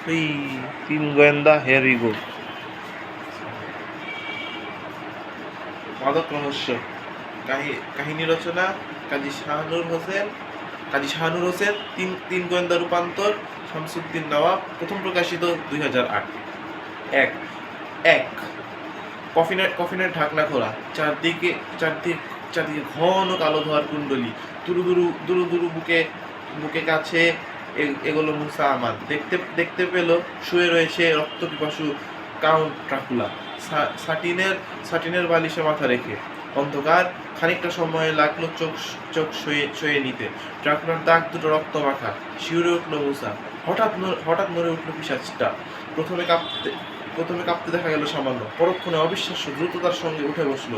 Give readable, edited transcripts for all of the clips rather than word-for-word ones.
এই তিন গোয়েন্দা, হেয়ার উই গো। মাদক রহস্য কাহিনী রচনা কাজী শাহানুর হোসেন। তিন গোয়েন্দা রূপান্তর শামসুদ্দিন নওয়াব। প্রথম প্রকাশিত 2008। এক এক কফিনের ঢাকনা খোলা, চারদিকে ঘন কালো ধোয়ার কুণ্ডলী। দুরু দুরু দুরু বুকে কাছে এগুলো মুসা আমার দেখতে পেল শুয়ে রয়েছে রক্ত পিপাসু কাউন্ট ড্রাকুলা, সাটিনের বালিশে মাথা রেখে। অন্ধকার, খানিকটা সময় লাগলো চোখ সয়ে নিতে। ড্রাকুলার দাগ দুটো রক্ত মাখা। শিউরে উঠলো মুসা। হঠাৎ নড়ে উঠলো পিশাচটা। প্রথমে কাঁপতে দেখা গেল সামান্য, পরক্ষণে অবিশ্বাস্য দ্রুততার সঙ্গে উঠে বসলো।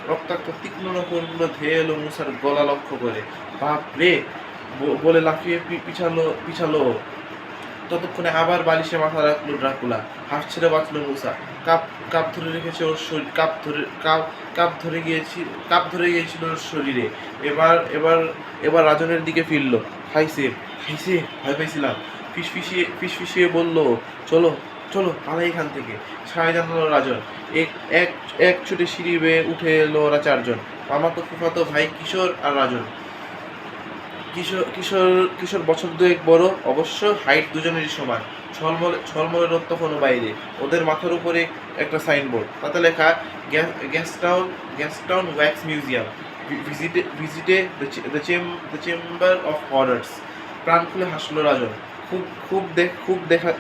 রক্তাক্ত তীক্ষ্ণ নখরগুলো ধেয়ে এলো মুসার গলা লক্ষ্য করে। বাপ রে বলে লাফিয়ে পিছালো। ততক্ষণে আবার বালিশে মাথা রাখলো ড্রাকুলা। হাঁস ছেড়ে বাঁচলো মুসা। কাপ ধরে রেখেছে ওর শরীর, কাপ ধরে গিয়েছিল ওর শরীরে। এবার রাজনের দিকে ফিরলো। খাইছে, ভয় পেয়েছিলাম। ফিসফিসিয়ে বলল, চলো পালাই এখান থেকে। সায় জানালো রাজন। এক ছুটে সিঁড়ি বেয়ে উঠে এলো ওরা চারজন। মামাতো ফুফাতো ভাই কিশোর আর রাজন। কিশোর বছর দুয়েক বড়, অবশ্য হাইট দুজনেরই সমান। ছলমলে রোদ তখনও বাইরে। ওদের মাথার উপরে একটা সাইনবোর্ড, তাতে লেখা গ্যাসটাউন ওয়্যাক্স মিউজিয়াম, ভিজিটে দ্য চেম্বার অফ হরার্স। প্রাণ খুলে হাসলো রাজন।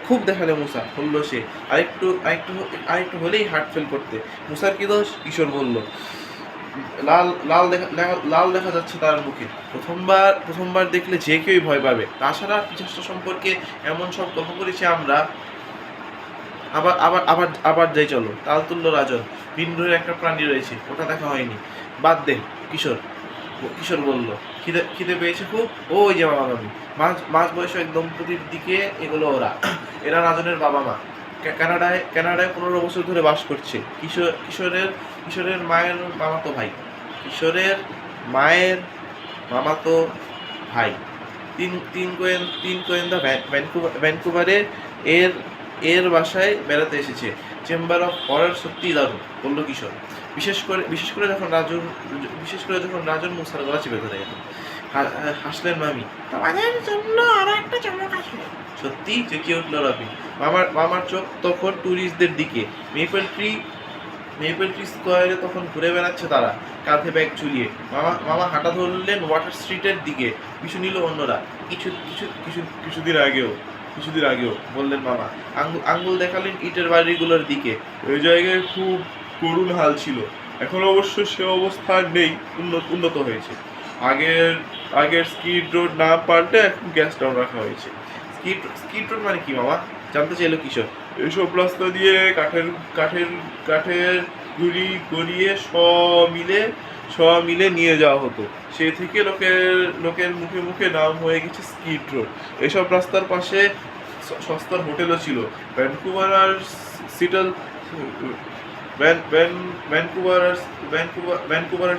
খুব দেখালে মুসা, বলল সে। আরেকটু হলেই হার্ট ফেল করতে। মুসার কি দোষ? কিশোর বলল। লাল দেখা যাচ্ছে তার মুখে। প্রথমবার দেখলে যে কেউই ভয় পাবে। তাছাড়া পিশাচটা সম্পর্কে এমন সব গল্প করেছি আমরা। আবার যাই চলো। তাল তুললো রাজন। বিন্দুর একটা প্রাণী রয়েছে, ওটা দেখা হয়নি। বাদ দে কিশোর বলল। খিদে পেয়েছে খুব। ওই যে মামা মামি মাঝ বয়সে এক দম্পতির দিকে এগুলো ওরা। এরা রাজনের বাবা মা। কানাডায় 15 বছর ধরে বাস করছে। কিশোরের মায়ের মামাতো ভাই। তিন গোয়েন্দা ভ্যানকুভারে এর বাসায় বেড়াতে এসেছে। চেম্বার অফ হরার সত্যিই দারুণ, বলল কিশোর। বিশেষ করে যখন রাজন মুসার গলা চেপে ধরে গেল। হাসলেন মামি। তোমাদের জন্য আরো একটা চমক আছে। সত্যি? চেঁচিয়ে উঠল রবি। মামার চোখ তখন ট্যুরিস্টদের দিকে। মেপল ট্রি স্কোয়ারে তখন ঘুরে বেড়াচ্ছে তারা, কাঁধে ব্যাগ ঝুলিয়ে। মামা হাঁটা ধরলেন ওয়াটার স্ট্রিটের দিকে। পিছু নিল অন্যরা। কিছুদিন আগেও বললেন মামা। আঙ্গুল দেখালেন ইটের বাড়িগুলোর দিকে। ওই জায়গায় খুব করুণ হাল ছিল। এখন অবশ্য সে অবস্থা নেই, উন্নত হয়েছে। আগের স্কিড রোড নাম পাল্টে এখন গ্যাস টাউন রাখা হয়েছে। স্কিড রোড মানে কি মামা? জানতে চাইলো কিশোর। এসব রাস্তা দিয়ে কাঠের গুড়ি গড়িয়ে মিলে নিয়ে যাওয়া হতো। সে থেকে লোকের মুখে নাম হয়ে গেছে স্কিড রোড। এসব রাস্তার পাশে সস্তার হোটেলও ছিল। ভ্যানকুভার আর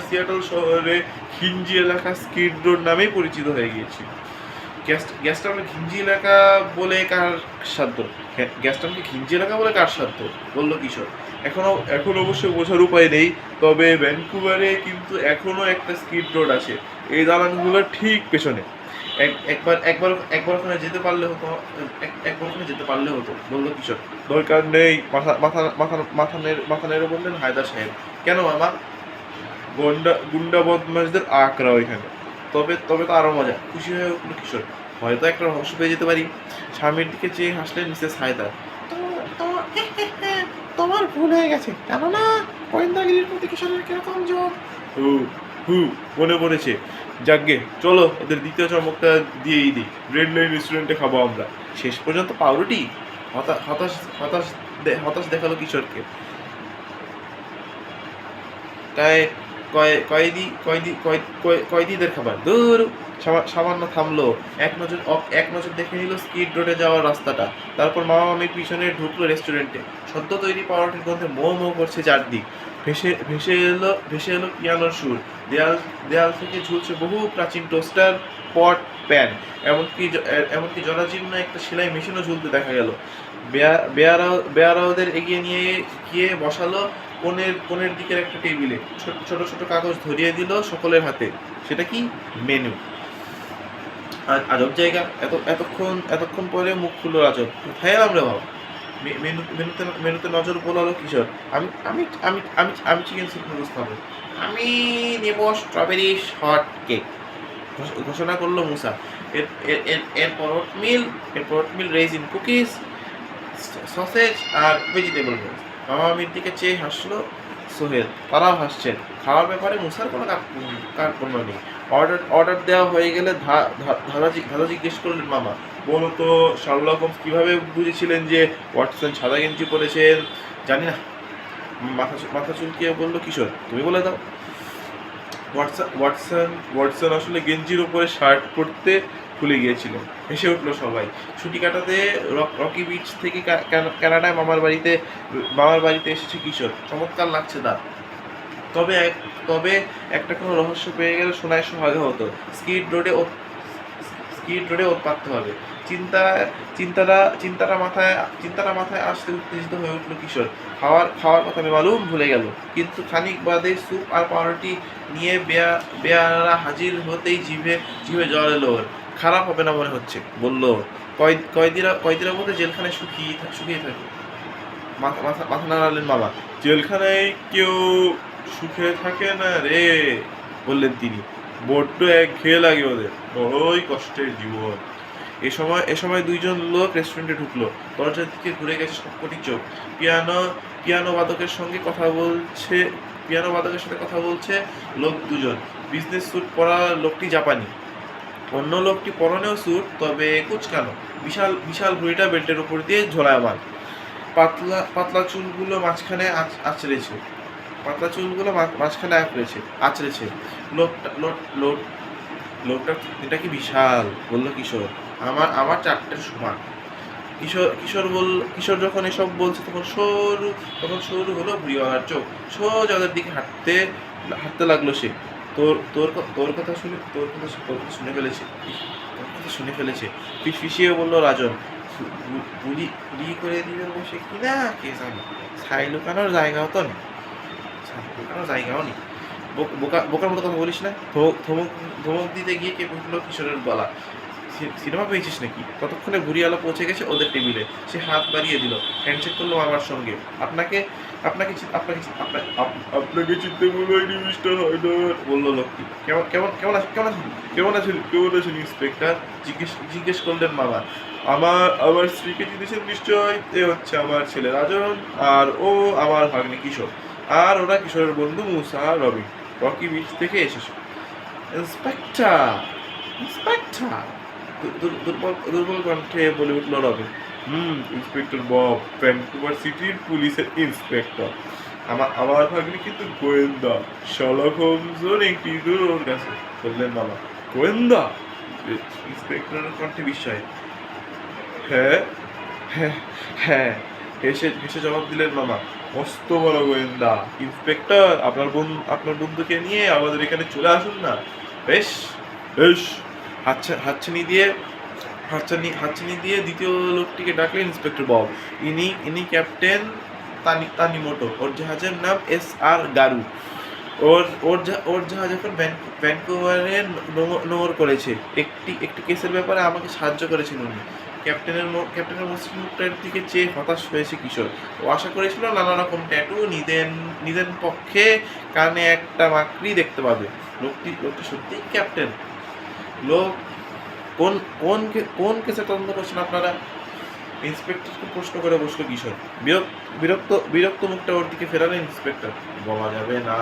সিয়াটল শহরে খিঞ্জি এলাকা স্কিড রোড নামেই পরিচিত হয়ে গিয়েছিল। গ্যাসটাউনকে ঘিঞ্জি এলাকা বলে কার সাধ্য? বলল কিশোর। এখন অবশ্য বোঝার উপায় নেই, তবে ভ্যানকুভারে কিন্তু এখনো একটা স্কিড রোড আছে, এই দালানগুলোর ঠিক পেছনে। একবার ওখানে যেতে পারলে হতো, বলল কিশোর। দরকার নেই, মাথা নেড়ে বললেন হায়দার সাহেব। কেন মামা? গুন্ডা বদমাশদের আকড়া ওইখানে। তবে তো আরো মজা। খুশি হয়ে উঠল কিশোর। হয়তো একটা রহস্য পেয়ে যেতে পারি। স্বামীর দিকে চেয়ে হাসলেন মিসেস হায়দার। তোমার ভুল হয়ে গেছে, জানো না গোয়েন্দাগিরির প্রতি কিশোরের কিরকম জোর। মনে পড়েছে। যাকগে, চলো এদের দ্বিতীয় চমকটা দিয়েই দিই। রেড লাইন রেস্টুরেন্টে খাবো আমরা। শেষ পর্যন্ত পাউরুটি? হতাশ দেখালো কিশোরকে। তাই কয়েদিদের খাবার। দূর। সামান্য থামলো। এক নজর দেখে নিল স্কিড রোডে যাওয়ার রাস্তাটা। তারপর মামা মামির পিছনে ঢুকলো রেস্টুরেন্টে। সদ্য তৈরি পাউরুটির গন্ধে মো করছে চারদিক। ভেসে এলো পিয়ানোর সুর। দেয়াল দেয়াল থেকে ঝুলছে বহু প্রাচীন টোস্টার, পট, প্যান, এমনকি জরাজীর্ণ একটা সেলাই মেশিনও ঝুলতে দেখা গেল। বেয়ারাওদের এগিয়ে নিয়ে গিয়ে বসালো কোণের দিকের একটা টেবিলে। ছোট ছোট কাগজ ধরিয়ে দিল সকলের হাতে। সেটা কি? মেনু। আজব জায়গা। এতক্ষণ পরে মুখ খুললো রাজব। কোথায় এলাম রে বাবা? মেনুতে নজর বোলালো কিশোর। আমি আমি আমি আমি আমি চিকেন স্যুপ নুডলস খাবো। আমি নেব স্ট্রবেরি শর্ট কেক, ঘোষণা করলো মুসা। এরপর ওটমিল রেজিন কুকিজ, সসেজ আর ভেজিটেবল রোল। মামা মামির দিকে চেয়ে হাসলো সোহেল। তারাও হাসছেন। খাওয়ার ব্যাপারে মুসার কোনো কার্পণ্য নেই। অর্ডার দেওয়া হয়ে গেলে ধাঁধা জিজ্ঞেস করলেন মামা। বলো তো, শার্লক হোমস কিভাবে বুঝেছিলেন যে ওয়াটসন সাদা গেঞ্জি পরেছেন? জানি না, মাথা চুলকিয়ে বললো কিশোর। তুমি বলে দাও। ওয়াটসন আসলে গেঞ্জির উপরে শার্ট পরতে ভুলে গিয়েছিলেন। হেসে উঠলো সবাই। ছুটি কাটাতে রকি বিচ থেকে কানাডায় মামার বাড়িতে এসেছে কিশোর। চমৎকার লাগছে তার। তবে একটা কোনো রহস্য পেয়ে গেলে সোনায় সোহাগে হতো। স্কিড রোডে উৎপাত হবে। চিন্তাটা মাথায় আসতে উত্তেজিত হয়ে উঠল কিশোর। খাওয়ার কথা বেমালুম ভুলে গেল। কিন্তু খানিক বাদে স্যুপ আর পাউরুটি নিয়ে বেয়ারা হাজির হতেই জিভে জল এলো ওর। খারাপ হবে না মনে হচ্ছে, বলল। কয়েদিরা বোধ জেলখানায় শুকিয়ে থাকে। মাথা নাড়ালেন মামা। জেলখানায় কেউ সুখে থাকে না রে, বললেন তিনি। বড্ড একঘেয়ে লাগে ওদের, বড়ই কষ্টের জীবন। এ সময় দুইজন লোক রেস্টুরেন্টে ঢুকলো। দরজার দিকে ঘুরে গেছে সবকটি চোখ। পিয়ানো বাদকের সাথে কথা বলছে লোক দুজন। বিজনেস স্যুট পরা লোকটি জাপানি, অন্য লোকটি পরনেও স্যুট, তবে কুচকানো। বিশাল ঘড়িটা বেল্টের উপর দিয়ে ঝোলায়মান। পাতলা চুলগুলো মাঝখানে আঁচড়েছে। লোকটা এটা কি বিশাল, বলল কিশোর। আমার চারটের সমান। কিশোর যখন এসব বলছে তখন সরু হলো ভুঁড়িওয়ালার চোখ। সোজা ওদের দিকে হাঁটতে লাগলো সে। তোর কথা শুনে ফেলেছে। ফিসফিসিয়ে বলল রাজন। গুলি করে দিবে বসে কিনা কে জানে। ছাই লুকানোর জায়গাও নেই। বোকার মতো কথা বলিস না। ধমক দিতে গিয়ে কেঁপে উঠলো কিশোরের গলা। সিনেমা পেয়েছিস নাকি? ততক্ষণে ভুরিয়ালা পৌঁছে গেছে ওদের টেবিলে। সে হাত বাড়িয়ে দিল, হ্যান্ডশেক করলো মামার সঙ্গে। আপনাকে চিনতে বলবেন মিস্টার হায়দার, বললো লোকটি। কেমন আছেন ইন্সপেক্টর? জিজ্ঞেস করলেন মামা। আমার স্ত্রীকে চিনেছেন নিশ্চয়। এ হচ্ছে আমার ছেলে রাজন, আর ও আমার ভাগ্নে কিশোর, আর ওরা কিশোরের বন্ধু মুসা রকি বিচ থেকে এসেছে। ইন্সপেক্টর, দুর্বল কণ্ঠে বলে উঠল রবিন। ইন্সপেক্টর বব, ভ্যানকুভার সিটির পুলিশের ইন্সপেক্টর। আমার ভাগ্নি কিন্তু গোয়েন্দা। শার্লক হোমসের একটি ওর কাছে, বললেন মামা। গোয়েন্দা? ইন্সপেক্টরের কণ্ঠে বিস্ময়। হ্যাঁ হ্যাঁ হ্যাঁ, হেসে জবাব দিলেন মামা। মস্ত বড় গোয়েন্দা। ইন্সপেক্টর, আপনার বন্ধুকে নিয়ে আমাদের এখানে চলে আসুন না। বেশ। হাতছানি দিয়ে দ্বিতীয় লোকটিকে ডাকলেন ইন্সপেক্টর বব। ইনি ক্যাপ্টেন তানিমোটো। ওর জাহাজের নাম SR গারু। ওর জাহাজ এখন ভ্যানকুভারে নোঙর করেছে। একটি কেসের ব্যাপারে আমাকে সাহায্য করেছেন উনি। ক্যাপ্টেনের মসৃণ মুখটার দিকে চেয়ে হতাশ হয়েছে কিশোর। ও আশা করেছিল নানা রকম ট্যাটু, নিদেন পক্ষে কানে একটা মাকড়ি দেখতে পাবে। লোকটি সত্যিই ক্যাপ্টেন? লোক কোন কেসে তদন্ত করছেন আপনারা? ইন্সপেক্টরকে প্রশ্ন করে বসলো কিশোর। বিরক্ত মুখটা ওর দিকে ফেরালেন ইন্সপেক্টর। বলা যাবে না,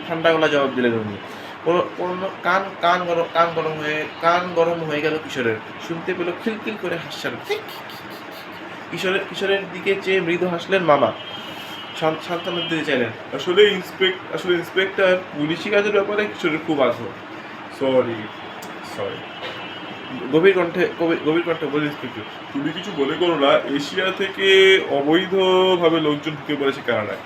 ঠান্ডা গলা জবাব দিলেন উনি। কান গরম হয়ে গেল কিশোরের। শুনতে পেল খিলখিল করে হাসছেন। কিশোরের দিকে চেয়ে মৃদু হাসলেন মামা। সান্ত্বনা দিতে চাইলেন। আসলে ইন্সপেক্টর, পুলিশি কাজের ব্যাপারে কিশোরের খুব আগ্রহ। সরি। গভীর কণ্ঠে বলে ইন্সপেক্টর। তুমি কিছু মনে করো না, এশিয়া থেকে অবৈধভাবে লোকজন ঢুকে পড়েছে কানাডায়।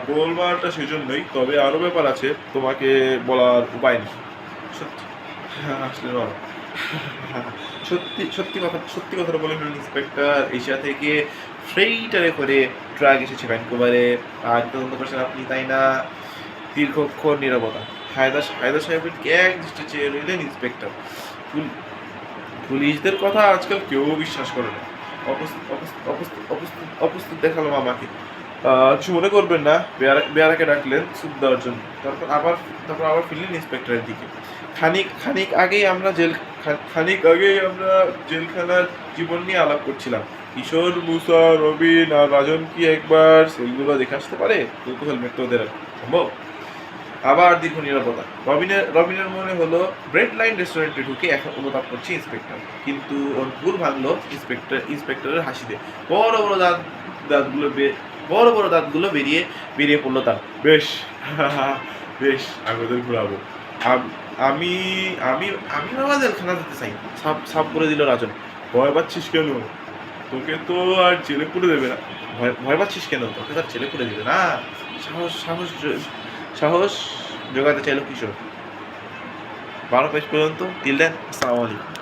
গোলমালটা সেজন্যই, তবে আরও ব্যাপার আছে তোমাকে বলার উপায় নেই। সত্যি আসলে বাবা সত্যি কথাটা বলে ফেলুন ইন্সপেক্টর, এশিয়া থেকে ফ্রেইটারে করে ট্রাক এসেছে ভ্যানকুভারে, আর তদন্ত করছেন আপনি, তাই না? দীর্ঘক্ষণ নীরবতা। হায়দার সাহেবের দিকে এক দৃষ্টি চেয়ে রইলেন ইন্সপেক্টর। পুলিশদের কথা আজকাল কেউ বিশ্বাস করে না। অপ্রস্তুত দেখালাম আমাকে। কিছু মনে করবেন না, বেয়ারাকে ডাকলেন স্যুপ দেওয়ার জন্য। তারপর আবার ফিরলেন ইন্সপেক্টরের দিকে। খানিক আগেই আমরা জেলখানার জীবন নিয়ে আলাপ করছিলাম। কিশোর, মুসা, রবিন আর রাজন কি একবার সেলগুলো দেখে আসতে পারে? কৌতূহল মেটে ওদের সম্ভব? আবার দীর্ঘ নিরাপত্তা। রবিনের মনে হলো ব্রেড লাইন রেস্টুরেন্টে ঢুকে এখন অনুতাপ করছে ইন্সপেক্টর, কিন্তু ওর ভুল ভাঙলো ইন্সপেক্টরের হাসিতে। বড় বড় দাঁতগুলো দাঁতগুলো বেরিয়ে পড়লো তার। বেশ বেশ, আমি ওদের ঘুরাবো। আমি আমি আমি বাবা জেলখানা যেতে চাই। সাপ করে দিল রাজন। ভয় পাচ্ছিস কেন? তোকে তো আর জেলে পুরে দেবে না। ভয় পাচ্ছিস কেন? তোকে তো আর জেলে পুরে দেবে না। সাহস জোগাতে চাইল কিশোর। 12 পেজ পর্যন্ত। টিল দেন, আসসালামু আলাইকুম।